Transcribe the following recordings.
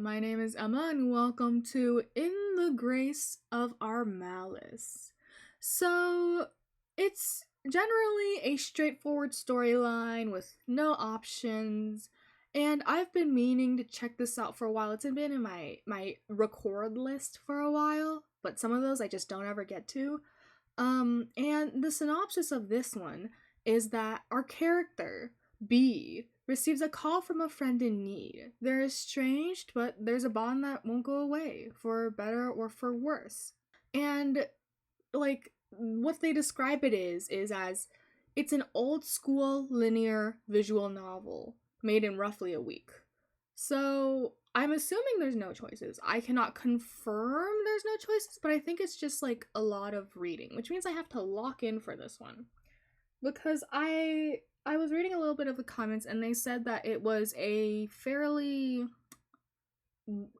my name is Emma, and welcome to In the Grace of Our Malice. So, it's generally a straightforward storyline with no options, and I've been meaning to check this out for a while. It's been in my record list for a while, but some of those I just don't ever get to. And the synopsis of this one is that our character, B, receives a call from a friend in need. They're estranged, but there's a bond that won't go away, for better or for worse. And, like, what they describe it is as it's an old school linear visual novel made in roughly a week. So I'm assuming there's no choices. I cannot confirm there's no choices, but I think it's just like a lot of reading, which means I have to lock in for this one. Because I was reading a little bit of the comments and they said that it was a fairly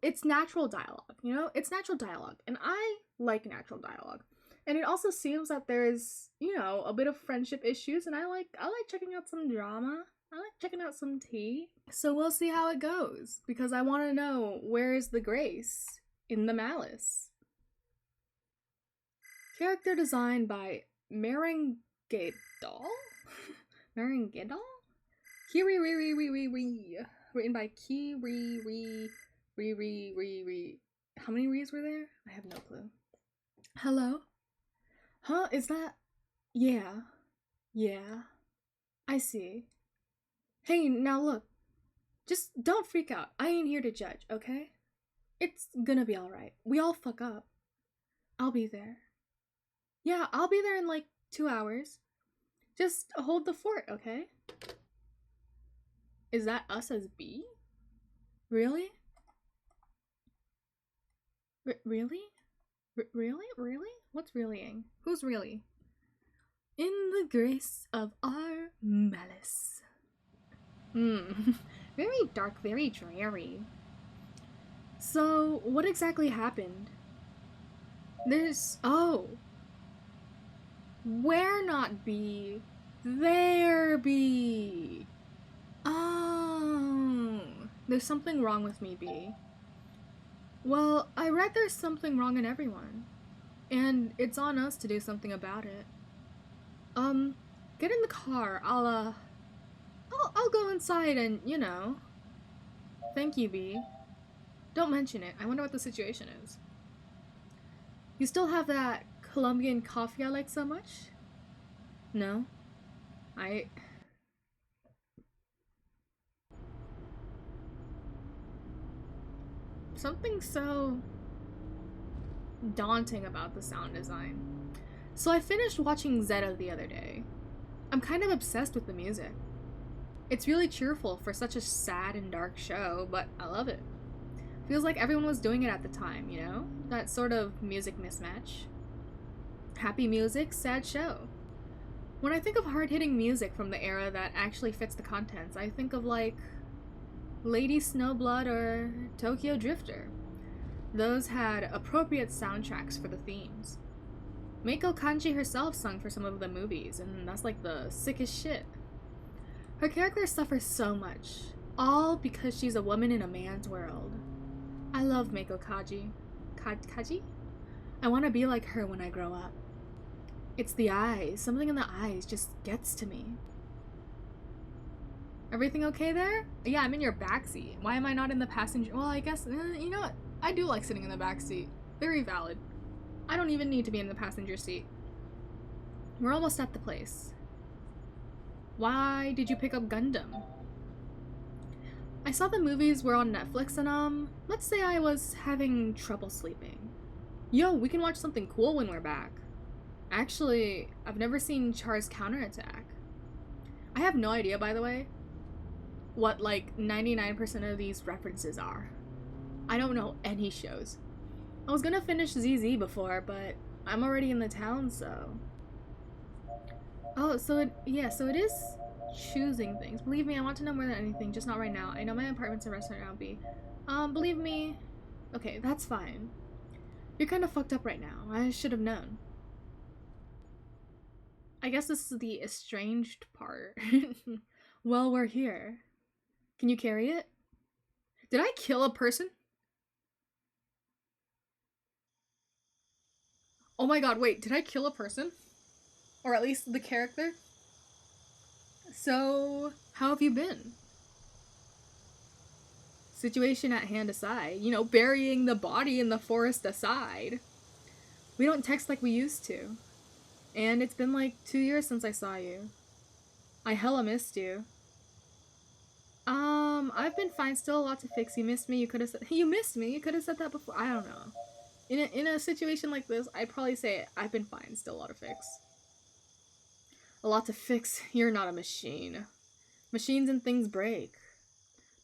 it's natural dialogue, you know? It's natural dialogue, and I like natural dialogue. And it also seems that there's, you know, a bit of friendship issues, and I like checking out some drama. I like checking out some tea. So we'll see how it goes, because I want to know, where is the grace in the malice? Character design by Merengedal? Merengedal? Kiri. Written by Kiri. How many re's were there? I have no clue. Hello? Huh? Is that... Yeah. I see. Hey, now look. Just don't freak out. I ain't here to judge, okay? It's gonna be alright. We all fuck up. I'll be there. Yeah, I'll be there in like 2 hours. Just hold the fort, okay? Is that us as B? Really? Really? Really? What's reallying? Who's really? In the grace of our malice. Very dark, very dreary. So, what exactly happened? Oh. Where not be? There be. Oh. There's something wrong with me, B. Well, I read there's something wrong in everyone. And it's on us to do something about it. Get in the car. I'll go inside and, you know. Thank you, B. Don't mention it. I wonder what the situation is. You still have that Colombian coffee I like so much? No? Something so daunting about the sound design. So I finished watching Zeta the other day. I'm kind of obsessed with the music. It's really cheerful for such a sad and dark show, but I love it. Feels like everyone was doing it at the time, you know? That sort of music mismatch. Happy music, sad show. When I think of hard-hitting music from the era that actually fits the contents, I think of like Lady Snowblood or Tokyo Drifter. Those had appropriate soundtracks for the themes. Meiko Kanji herself sung for some of the movies, and that's like the sickest shit. Her character suffers so much, all because she's a woman in a man's world. I love Meiko Kaji. Kaji? I want to be like her when I grow up. It's the eyes. Something in the eyes just gets to me. Everything okay there? Yeah, I'm in your backseat. Why am I not in the passenger? Well, I guess, you know what? I do like sitting in the backseat. Very valid. I don't even need to be in the passenger seat. We're almost at the place. Why did you pick up Gundam? I saw the movies were on Netflix and let's say I was having trouble sleeping. Yo, we can watch something cool when we're back. Actually, I've never seen Char's Counterattack. I have no idea, by the way, what like 99% of these references are. I don't know any shows. I was gonna finish ZZ before, but I'm already in the town, so... Oh, so it is choosing things. Believe me, I want to know more than anything, just not right now. I know my apartment's a restaurant now, B. Believe me... Okay, that's fine. You're kind of fucked up right now. I should have known. I guess this is the estranged part. Well, we're here. Can you carry it? Did I kill a person? Oh my god, wait, did I kill a person? Or at least the character? So, how have you been? Situation at hand aside, you know, burying the body in the forest aside. We don't text like we used to. And it's been like 2 years since I saw you. I hella missed you. I've been fine. Still a lot to fix. You missed me. You could have said you missed me. You could have said that before. I don't know. In a situation like this, I'd probably say I've been fine. Still a lot to fix. A lot to fix. You're not a machine. Machines and things break.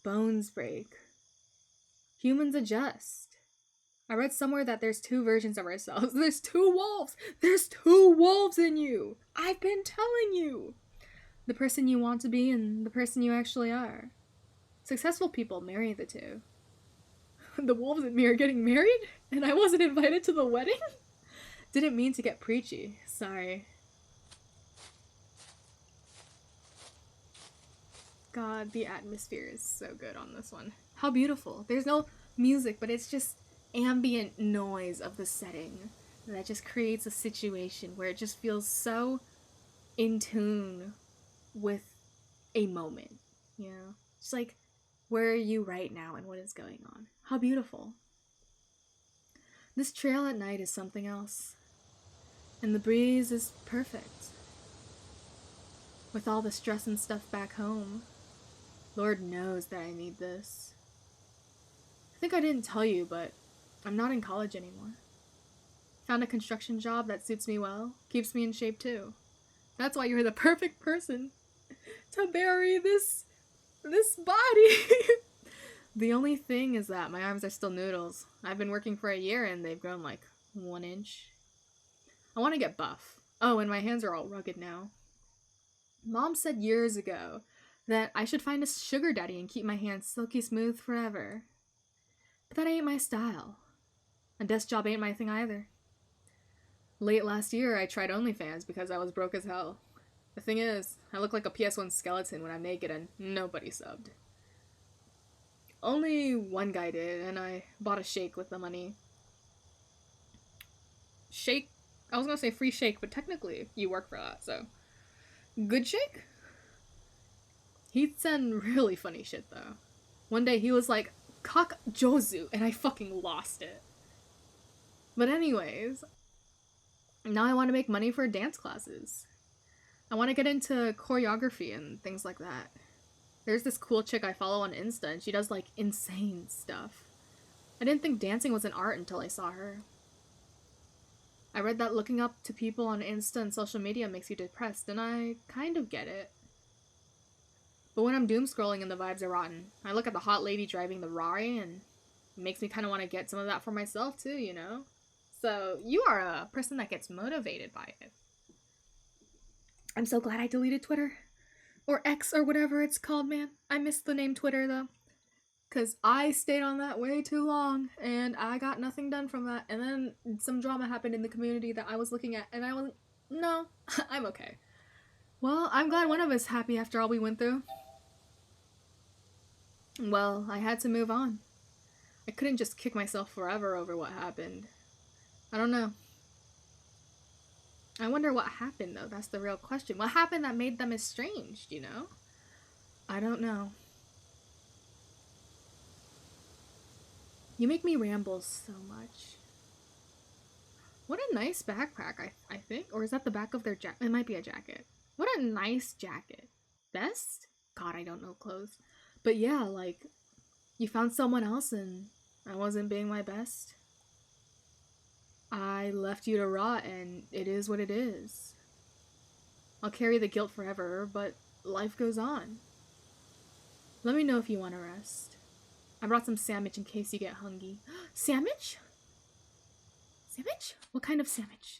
Bones break. Humans adjust. I read somewhere that there's 2 versions of ourselves. There's 2 wolves. There's 2 wolves in you. I've been telling you. The person you want to be and the person you actually are. Successful people marry the 2. The wolves in me are getting married, and I wasn't invited to the wedding? Didn't mean to get preachy. Sorry. God, the atmosphere is so good on this one. How beautiful. There's no music, but it's just ambient noise of the setting that just creates a situation where it just feels so in tune with a moment, you know? It's like, where are you right now and what is going on? How beautiful. This trail at night is something else. And the breeze is perfect. With all the stress and stuff back home, Lord knows that I need this. I think I didn't tell you, but I'm not in college anymore. Found a construction job that suits me well, keeps me in shape too. That's why you're the perfect person to bury this body. The only thing is that my arms are still noodles. I've been working for a year and they've grown like 1 inch. I want to get buff. Oh, and my hands are all rugged now. Mom said years ago that I should find a sugar daddy and keep my hands silky smooth forever. But that ain't my style. A desk job ain't my thing either. Late last year, I tried OnlyFans because I was broke as hell. The thing is, I look like a PS1 skeleton when I'm naked and nobody subbed. Only one guy did, and I bought a shake with the money. Shake? I was gonna say free shake, but technically you work for that, so. Good shake? He'd send really funny shit, though. One day he was like, "Cock Jozu," and I fucking lost it. But anyways, now I want to make money for dance classes. I want to get into choreography and things like that. There's this cool chick I follow on Insta, and she does, like, insane stuff. I didn't think dancing was an art until I saw her. I read that looking up to people on Insta and social media makes you depressed, and I kind of get it. But when I'm doom scrolling and the vibes are rotten, I look at the hot lady driving the Rari, and it makes me kind of want to get some of that for myself, too, you know? So, you are a person that gets motivated by it. I'm so glad I deleted Twitter. Or X or whatever it's called, man. I miss the name Twitter, though. Because I stayed on that way too long, and I got nothing done from that. And then some drama happened in the community that I was looking at, and I wasn't... No, I'm okay. Well, I'm glad one of us happy after all we went through. Well, I had to move on. I couldn't just kick myself forever over what happened. I don't know. I wonder what happened, though. That's the real question. What happened that made them estranged, you know? I don't know. You make me ramble so much. What a nice backpack, I think. Or is that the back of their jacket? It might be a jacket. What a nice jacket. Vest? God, I don't know clothes. But yeah, like, you found someone else and I wasn't being my best. I left you to rot, and it is what it is. I'll carry the guilt forever, but life goes on. Let me know if you want to rest. I brought some sandwich in case you get hungry. Sandwich? Sandwich? What kind of sandwich?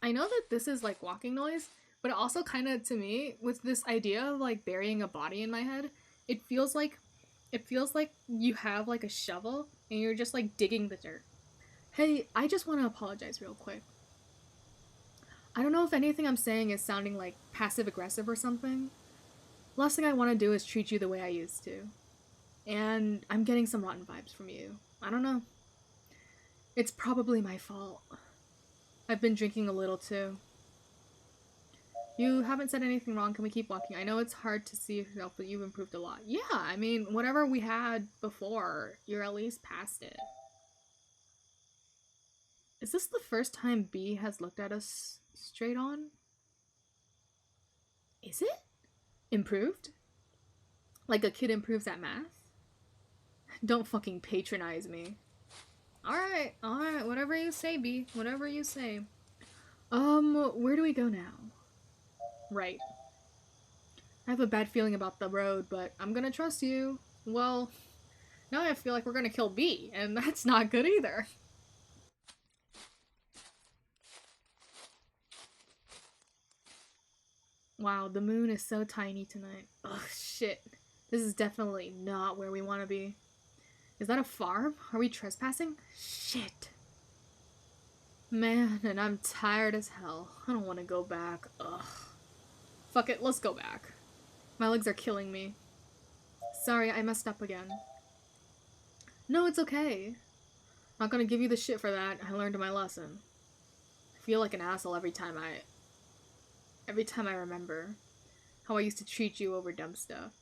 I know that this is like walking noise, but it also kind of, to me, with this idea of like burying a body in my head, it feels like you have like a shovel and you're just like digging the dirt. Hey, I just want to apologize real quick. I don't know if anything I'm saying is sounding like passive-aggressive or something. Last thing I want to do is treat you the way I used to. And I'm getting some rotten vibes from you. I don't know. It's probably my fault. I've been drinking a little too. You haven't said anything wrong. Can we keep walking? I know it's hard to see yourself, but you've improved a lot. Yeah, I mean, whatever we had before, you're at least past it. Is this the first time B has looked at us straight on? Is it? Improved? Like a kid improves at math? Don't fucking patronize me. Alright, whatever you say, B. Whatever you say. Where do we go now? Right. I have a bad feeling about the road, but I'm gonna trust you. Well, now I feel like we're gonna kill B, and that's not good either. Wow, the moon is so tiny tonight. Ugh, shit. This is definitely not where we want to be. Is that a farm? Are we trespassing? Shit. Man, and I'm tired as hell. I don't want to go back. Ugh. Fuck it, let's go back. My legs are killing me. Sorry, I messed up again. No, it's okay. Not gonna give you the shit for that. I learned my lesson. I feel like an asshole every time I remember how I used to treat you over dumb stuff.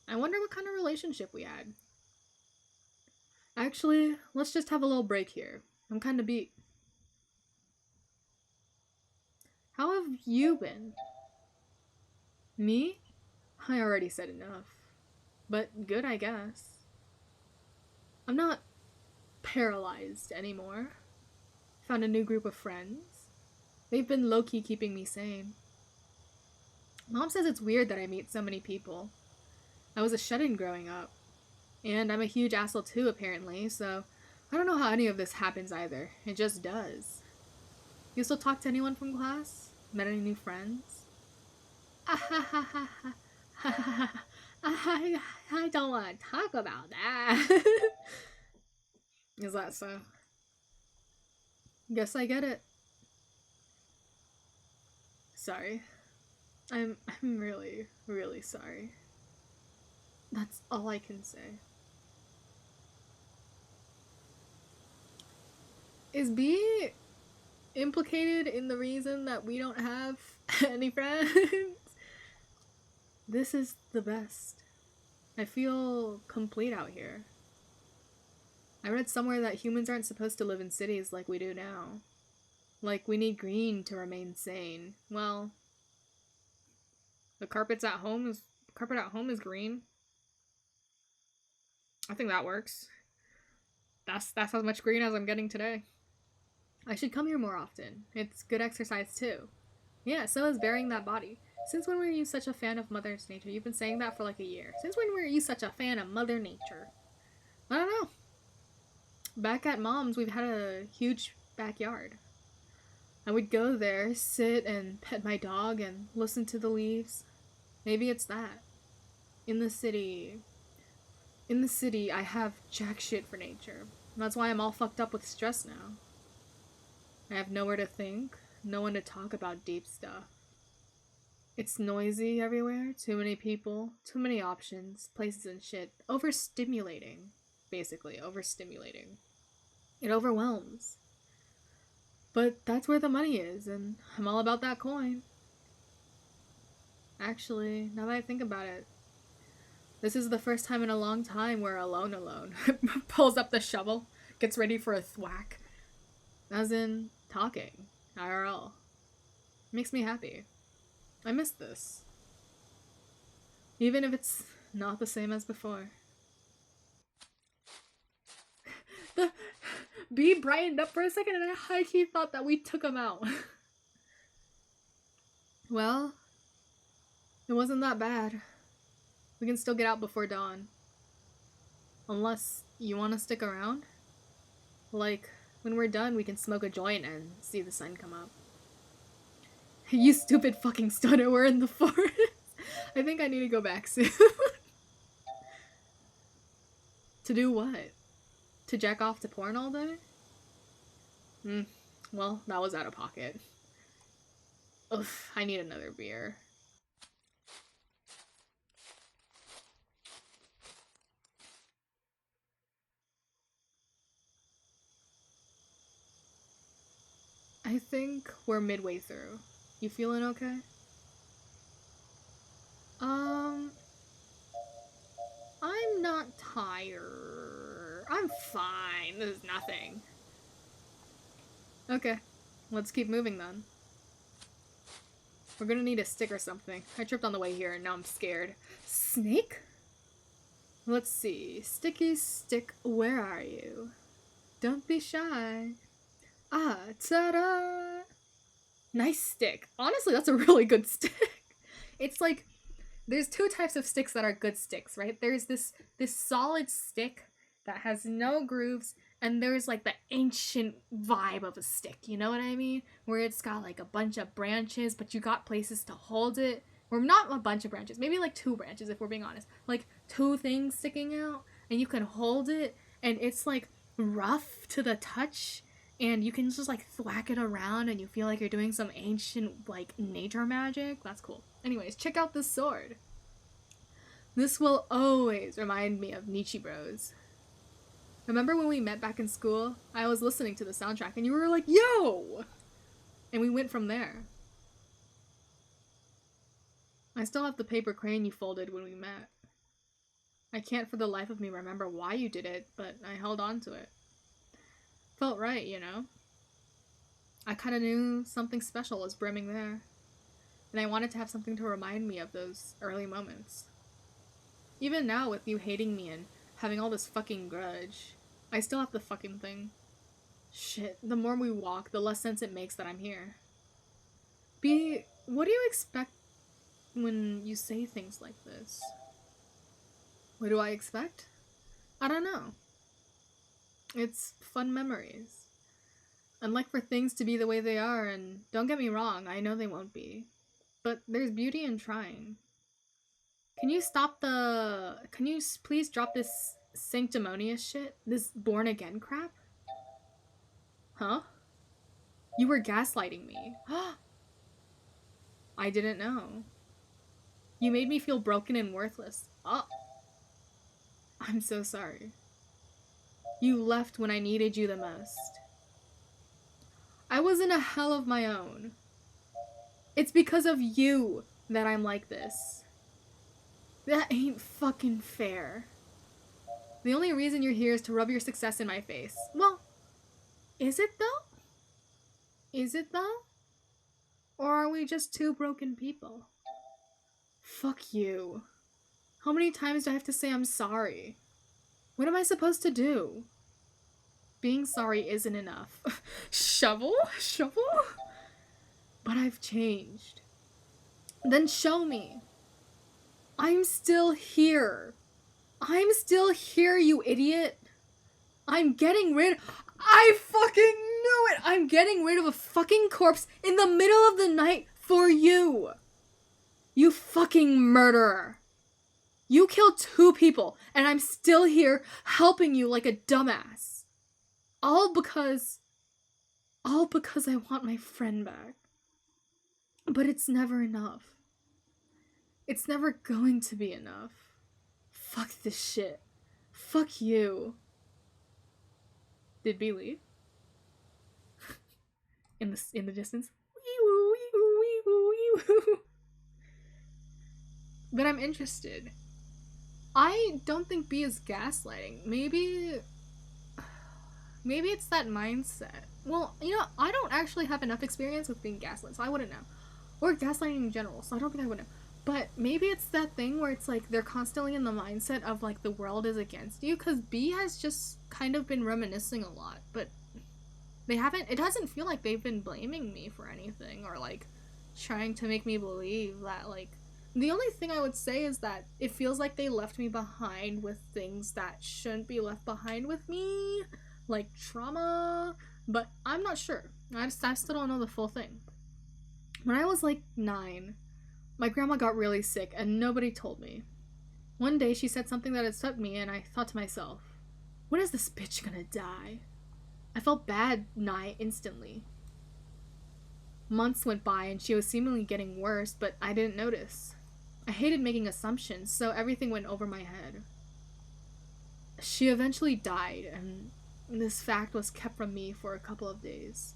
I wonder what kind of relationship we had. Actually, let's just have a little break here. I'm kinda beat. How have you been? Me? I already said enough. But good, I guess. I'm not paralyzed anymore. Found a new group of friends. They've been low-key keeping me sane. Mom says it's weird that I meet so many people. I was a shut-in growing up. And I'm a huge asshole too, apparently, so I don't know how any of this happens either. It just does. You still talk to anyone from class? Met any new friends? I don't want to talk about that. Is that so? Guess I get it. Sorry. I'm really, really sorry. That's all I can say. Is B implicated in the reason that we don't have any friends? This is the best. I feel complete out here. I read somewhere that humans aren't supposed to live in cities like we do now. Like, we need green to remain sane. Well, the carpet at home is green. I think that works. That's as much green as I'm getting today. I should come here more often. It's good exercise too. Yeah, so is burying that body. Since when were you such a fan of Mother Nature? You've been saying that for like a year. Since when were you such a fan of Mother Nature? I don't know. Back at Mom's, we've had a huge backyard. I would go there, sit and pet my dog and listen to the leaves. Maybe it's that. In the city, I have jack shit for nature. That's why I'm all fucked up with stress now. I have nowhere to think, no one to talk about deep stuff. It's noisy everywhere, too many people, too many options, places and shit. Overstimulating. Basically, overstimulating. It overwhelms. But that's where the money is, and I'm all about that coin. Actually, now that I think about it, this is the first time in a long time we're alone. Pulls up the shovel, gets ready for a thwack. As in, talking. IRL. Makes me happy. I miss this. Even if it's not the same as before. The B brightened up for a second and I high-key thought that we took him out. Well, it wasn't that bad. We can still get out before dawn. Unless you want to stick around? Like, when we're done, we can smoke a joint and see the sun come up. You stupid fucking stoner, we're in the forest. I think I need to go back soon. To do what? To jack off to porn all day? Well, that was out of pocket. Oof, I need another beer. think we're midway through. You feeling okay? I'm not tired. I'm fine. This is nothing. Okay, let's keep moving then. We're gonna need a stick or something. I tripped on the way here and now I'm scared. Snake? Let's see. Sticky stick, where are you? Don't be shy. Ah, ta-da! Nice stick. Honestly, that's a really good stick. It's like, there's two types of sticks that are good sticks, right? There's this solid stick that has no grooves, and there's like the ancient vibe of a stick, you know what I mean? Where it's got like a bunch of branches, but you got places to hold it. Or not a bunch of branches, maybe like 2 branches if we're being honest. Like 2 things sticking out, and you can hold it, and it's like rough to the touch, and you can just like thwack it around and you feel like you're doing some ancient like nature magic. That's cool. Anyways, check out this sword. This will always remind me of Nietzsche Bros. Remember when we met back in school? I was listening to the soundtrack and you were like, yo! And we went from there. I still have the paper crane you folded when we met. I can't for the life of me remember why you did it, but I held on to it. Felt right, you know? I kinda knew something special was brimming there. And I wanted to have something to remind me of those early moments. Even now, with you hating me and having all this fucking grudge, I still have the fucking thing. Shit, the more we walk, the less sense it makes that I'm here. B, what do you expect when you say things like this? What do I expect? I don't know. It's fun memories. I'd like for things to be the way they are, and don't get me wrong, I know they won't be. But there's beauty in trying. Can you please drop this sanctimonious shit? This born again crap? Huh? You were gaslighting me. I didn't know. You made me feel broken and worthless. Oh. I'm so sorry. You left when I needed you the most. I was in a hell of my own. It's because of you that I'm like this. That ain't fucking fair. The only reason you're here is to rub your success in my face. Well, is it though? Is it though? Or are we just 2 broken people? Fuck you. How many times do I have to say I'm sorry? What am I supposed to do? Being sorry isn't enough. Shovel? Shovel? But I've changed. Then show me. I'm still here. I'm still here, you idiot. I fucking knew it! I'm getting rid of a fucking corpse in the middle of the night for you. You fucking murderer. You killed 2 people, and I'm still here helping you like a dumbass. All because I want my friend back. But it's never enough. It's never going to be enough. Fuck this shit. Fuck you. Did B leave? in the distance. But I'm interested. I don't think B is gaslighting. Maybe it's that mindset. Well, you know, I don't actually have enough experience with being gaslit, so I wouldn't know. Or gaslighting in general, so I don't think I would know. But maybe it's that thing where it's like they're constantly in the mindset of like the world is against you, because B has just kind of been reminiscing a lot, but it doesn't feel like they've been blaming me for anything or like trying to make me believe that like, the only thing I would say is that it feels like they left me behind with things that shouldn't be left behind with me, like trauma, but I'm not sure. I still don't know the full thing. When I was like 9, my grandma got really sick and nobody told me. One day she said something that upset me and I thought to myself, when is this bitch gonna die? I felt bad instantly. Months went by and she was seemingly getting worse, but I didn't notice. I hated making assumptions, so everything went over my head. She eventually died, and this fact was kept from me for a couple of days.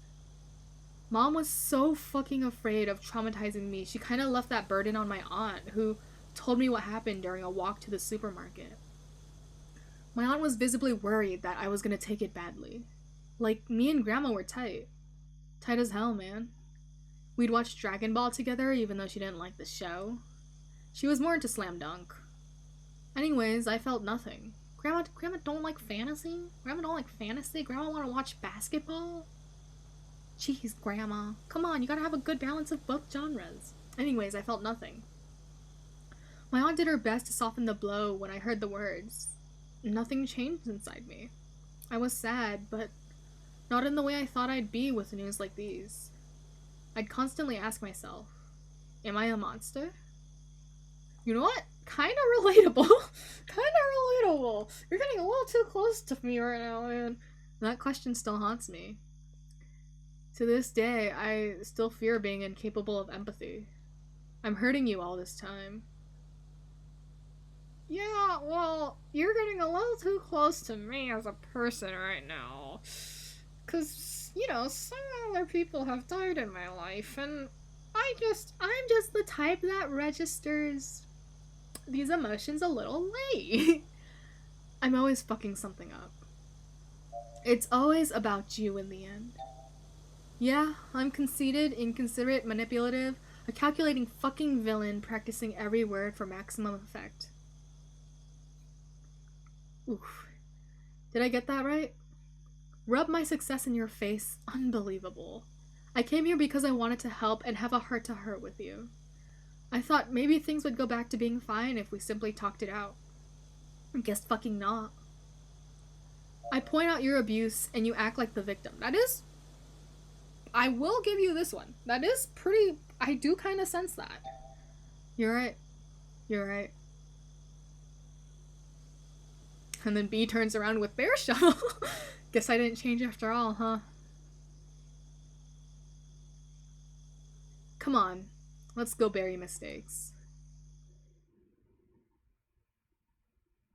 Mom was so fucking afraid of traumatizing me, she kind of left that burden on my aunt, who told me what happened during a walk to the supermarket. My aunt was visibly worried that I was gonna take it badly. Like, me and Grandma were tight. Tight as hell, man. We'd watch Dragon Ball together even though she didn't like the show. She was more into Slam Dunk. Anyways, I felt nothing. Grandma don't like fantasy? Grandma don't like fantasy? Grandma wanna watch basketball? Jeez, Grandma. Come on, you gotta have a good balance of both genres. Anyways, I felt nothing. My aunt did her best to soften the blow when I heard the words. Nothing changed inside me. I was sad, but not in the way I thought I'd be with news like these. I'd constantly ask myself, am I a monster? You know what? Kinda relatable. Kinda relatable. You're getting a little too close to me right now, man. That question still haunts me. To this day, I still fear being incapable of empathy. I'm hurting you all this time. Yeah, well, you're getting a little too close to me as a person right now. Cause, you know, some other people have died in my life, and I'm just the type that registers these emotions a little late. I'm always fucking something up. It's always about you in the end. Yeah, I'm conceited, inconsiderate, manipulative, a calculating fucking villain practicing every word for maximum effect. Oof. Did I get that right? Rub my success in your face. Unbelievable. I came here because I wanted to help and have a heart-to-heart with you. I thought maybe things would go back to being fine if we simply talked it out. Guess fucking not. I point out your abuse and you act like the victim. That is... I will give you this one. That is pretty... I do kind of sense that. You're right. You're right. And then B turns around with bear shovel. Guess I didn't change after all, huh? Come on. Let's go bury mistakes.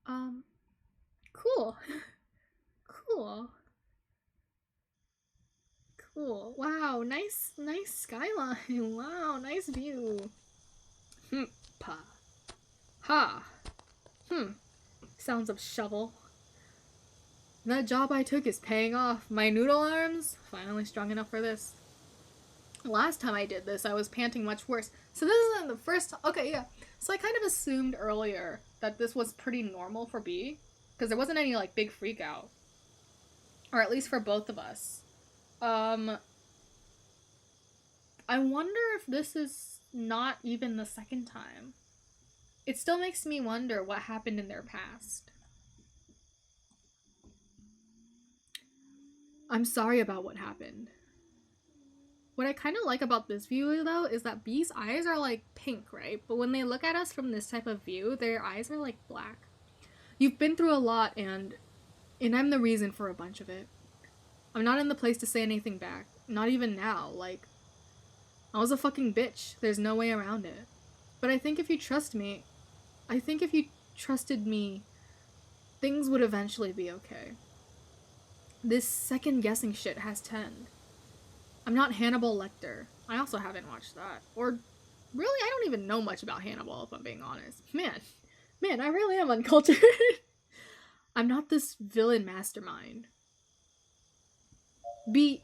Cool. Cool. Cool. Wow, nice skyline. Wow, nice view. Pa. Ha. Sounds of shovel. That job I took is paying off. My noodle arms, finally strong enough for this. Last time I did this, I was panting much worse. So this isn't the first time. Okay, yeah. So I kind of assumed earlier that this was pretty normal for B. Because there wasn't any, like, big freak out. Or at least for both of us. I wonder if this is not even the second time. It still makes me wonder what happened in their past. I'm sorry about what happened. What I kind of like about this view, though, is that B's eyes are, like, pink, right? But when they look at us from this type of view, their eyes are, like, black. You've been through a lot, and I'm the reason for a bunch of it. I'm not in the place to say anything back. Not even now. Like, I was a fucking bitch. There's no way around it. But I think if you trust me, I think if you trusted me, things would eventually be okay. This second-guessing shit has to end. I'm not Hannibal Lecter. I also haven't watched that. Or, really, I don't even know much about Hannibal, if I'm being honest. Man, I really am uncultured. I'm not this villain mastermind. B,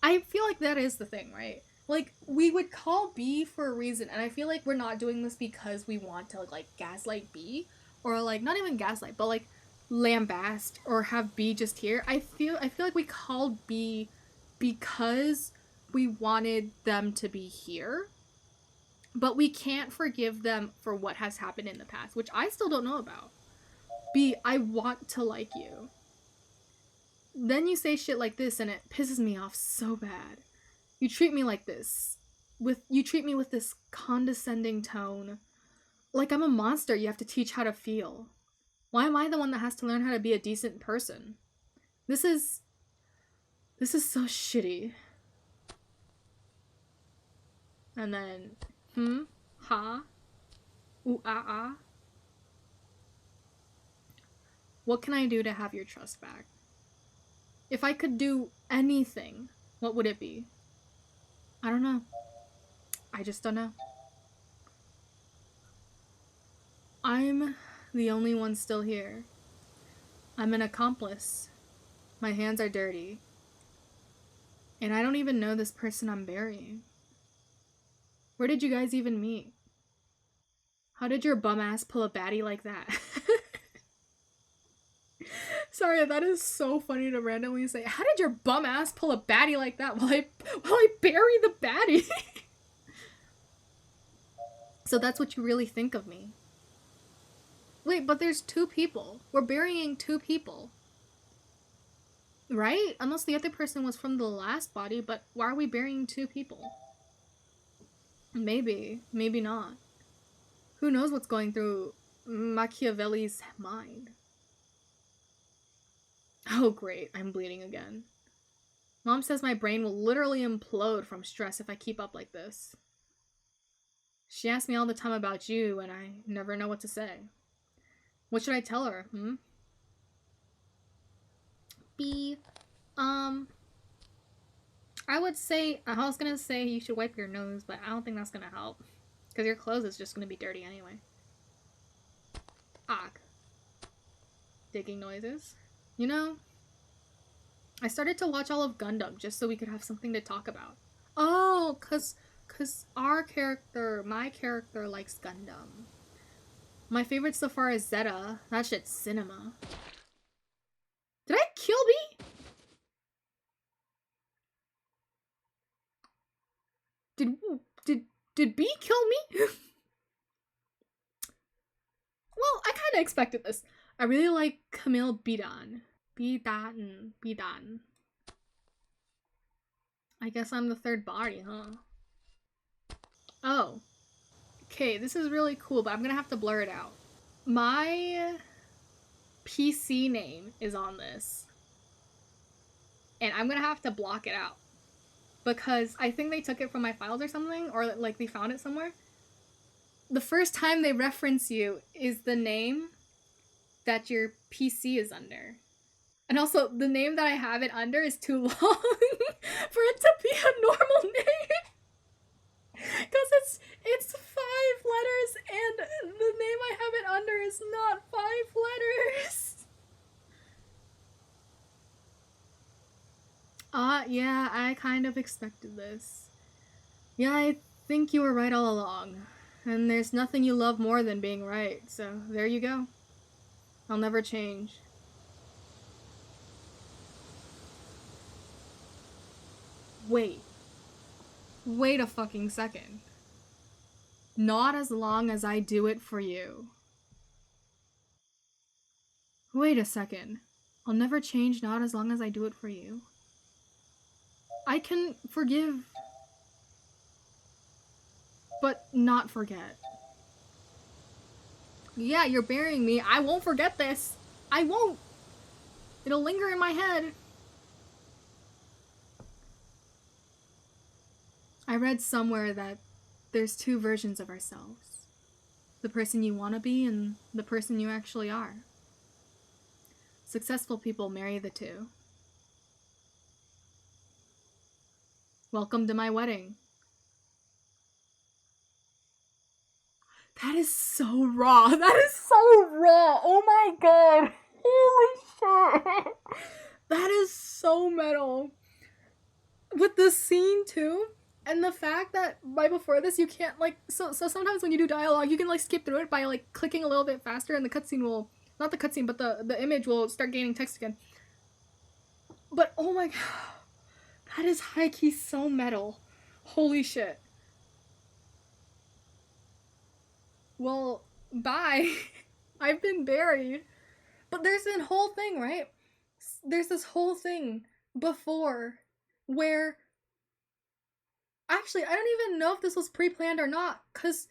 I feel like that is the thing, right? Like, we would call B for a reason, and I feel like we're not doing this because we want to, like, gaslight B, or, like, not even gaslight, but, like, lambast, or have B just here. I feel like we called B because we wanted them to be here, but we can't forgive them for what has happened in the past, which I still don't know about. B, I want to like you. Then you say shit like this and it pisses me off so bad. You treat me like this. You treat me with this condescending tone. Like I'm a monster you have to teach how to feel. Why am I the one that has to learn how to be a decent person? This is so shitty. And then, ha, ooh, ah, ah. What can I do to have your trust back? If I could do anything, what would it be? I don't know. I just don't know. I'm the only one still here. I'm an accomplice. My hands are dirty. And I don't even know this person I'm burying. Where did you guys even meet? How did your bum ass pull a baddie like that? Sorry, that is so funny to randomly say. How did your bum ass pull a baddie like that while I bury the baddie? So that's what you really think of me. Wait, but there's 2 people. We're burying 2 people. Right? Unless the other person was from the last body, but why are we burying 2 people? Maybe. Maybe not. Who knows what's going through Machiavelli's mind? Oh great, I'm bleeding again. Mom says my brain will literally implode from stress if I keep up like this. She asks me all the time about you, and I never know what to say. What should I tell her, B, I would say, I was gonna say you should wipe your nose, but I don't think that's gonna help. Because your clothes is just gonna be dirty anyway. Ugh. Digging noises. You know, I started to watch all of Gundam just so we could have something to talk about. Oh, cause my character likes Gundam. My favorite so far is Zeta. That shit's cinema. Did I kill B? Did B kill me? Well, I kind of expected this. I really like Camille Bidan. Bidan. I guess I'm the 3rd body, huh? Oh. Okay, this is really cool, but I'm gonna have to blur it out. My PC name is on this. And I'm gonna have to block it out. Because I think they took it from my files or something, or like they found it somewhere. The first time they reference you is the name that your PC is under. And also, the name that I have it under is too long for it to be a normal name. Because it's 5 letters, and the name I have it under is not 5 letters. Yeah, I kind of expected this. Yeah, I think you were right all along. And there's nothing you love more than being right, so there you go. I'll never change. Wait a fucking second. Not as long as I do it for you. Wait a second. I'll never change, not as long as I do it for you. I can forgive, but not forget. Yeah, you're burying me. I won't forget this. I won't. It'll linger in my head. I read somewhere that there's 2 versions of ourselves. The person you want to be and the person you actually are. Successful people marry the 2. Welcome to my wedding. That is so raw. That is so raw. Oh my god. Holy shit. That is so metal. With the scene too, and the fact that right before this you can't like so sometimes when you do dialogue you can like skip through it by like clicking a little bit faster and the cutscene will not the cutscene but the image will start gaining text again. But oh my god, that is high key so metal. Holy shit. Well, bye. I've been buried. But there's this whole thing, right? There's this whole thing before where actually I don't even know if this was pre-planned or not, because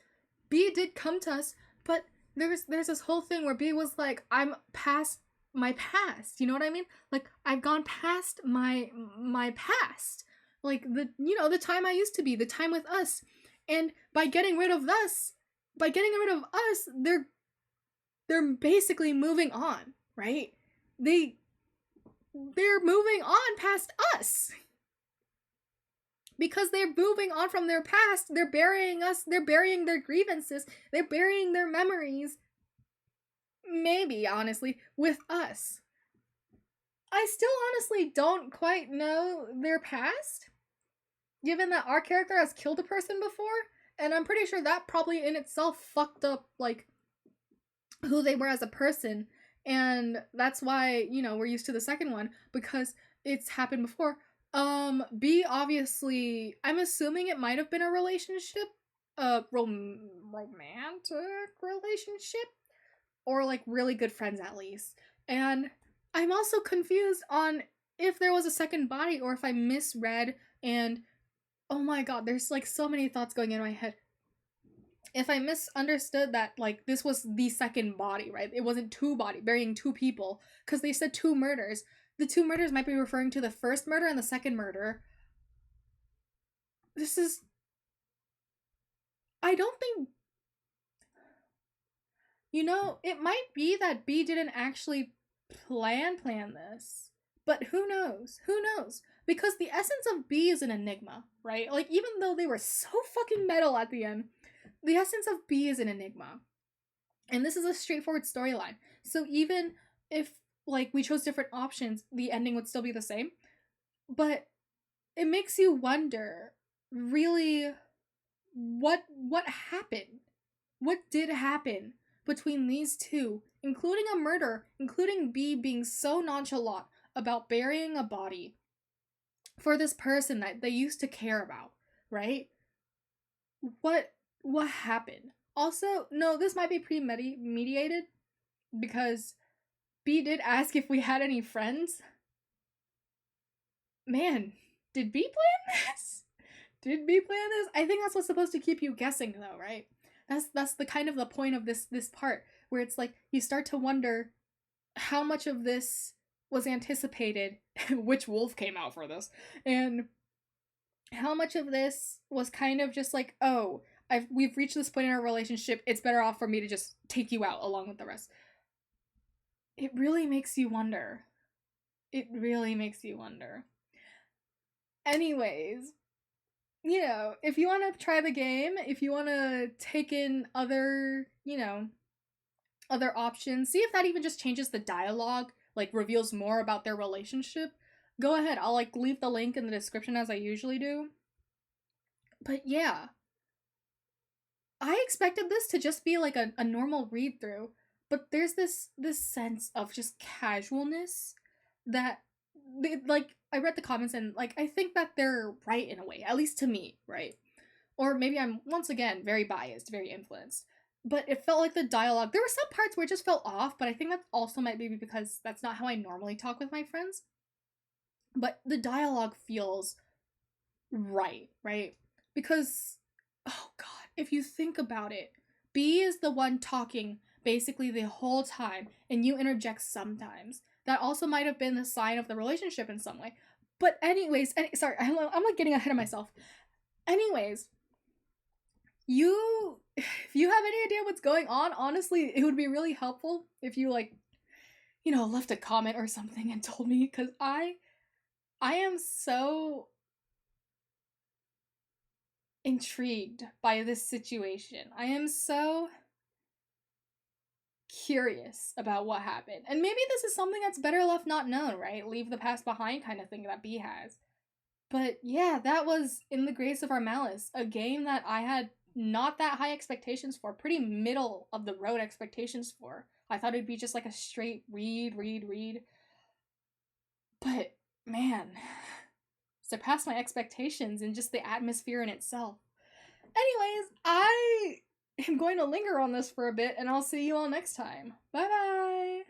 B did come to us, but there's this whole thing where B was like, I'm past my past, you know what I mean? Like I've gone past my past. Like the time I used to be, the time with us. And by getting rid of us, they're basically moving on, right? They're moving on past us. because they're moving on from their past. They're burying us, they're burying their grievances, they're burying their memories. Maybe, honestly, with us. I still honestly don't quite know their past, given that our character has killed a person before, and I'm pretty sure that probably in itself fucked up, like, who they were as a person. And that's why, we're used to the second one, because it's happened before. B, obviously, I'm assuming it might have been a relationship, a romantic relationship, or like really good friends at least. And I'm also confused on if there was a second body or if I misread. And oh my god, there's like so many thoughts going in my head. If I misunderstood that, like, this was the second body, right? It wasn't two body burying two people, because they said two murders. The two murders might be referring to the first murder and the second murder. This is, I don't think, it might be that B didn't actually plan this. But who knows? Who knows? Because the essence of B is an enigma, right? Like, even though they were so fucking metal at the end, the essence of B is an enigma. And this is a straightforward storyline. So even if, like, we chose different options, the ending would still be the same. But it makes you wonder, really, what happened? What did happen between these two, including a murder, including B being so nonchalant about burying a body for this person that they used to care about, right? What happened? Also, no, this might be premeditated, because B did ask if we had any friends. Man, did B plan this? Did B plan this? I think that's what's supposed to keep you guessing, though, right? That's the kind of the point of this part, where it's like you start to wonder how much of this was anticipated, which wolf came out for this, and how much of this was kind of just like, oh, we've reached this point in our relationship, it's better off for me to just take you out along with the rest. It really makes you wonder. It really makes you wonder. Anyways, if you want to try the game, if you want to take in other, other options, see if that even just changes the dialogue, like reveals more about their relationship, go ahead. I'll like leave the link in the description as I usually do. But yeah, I expected this to just be like a normal read through, but there's this sense of just casualness that, like, I read the comments and like I think that they're right in a way, at least to me, right? Or maybe I'm once again very biased, very influenced. But it felt like the dialogue, there were some parts where it just felt off, but I think that also might be because that's not how I normally talk with my friends. But the dialogue feels right? Because, oh god, if you think about it, B is the one talking basically the whole time, and you interject sometimes. That also might have been the sign of the relationship in some way. But anyways, sorry, I'm like getting ahead of myself. Anyways, if you have any idea what's going on, honestly, it would be really helpful if you like, left a comment or something and told me, because I am so intrigued by this situation. I am so curious about what happened. And maybe this is something that's better left not known, right? Leave the past behind kind of thing that B has. But yeah, that was In the Grace of Our Malice, a game that I had not that high expectations for, pretty middle of the road expectations for. I thought it'd be just like a straight read. But man, surpassed my expectations and just the atmosphere in itself. Anyways, I am going to linger on this for a bit, and I'll see you all next time. Bye bye!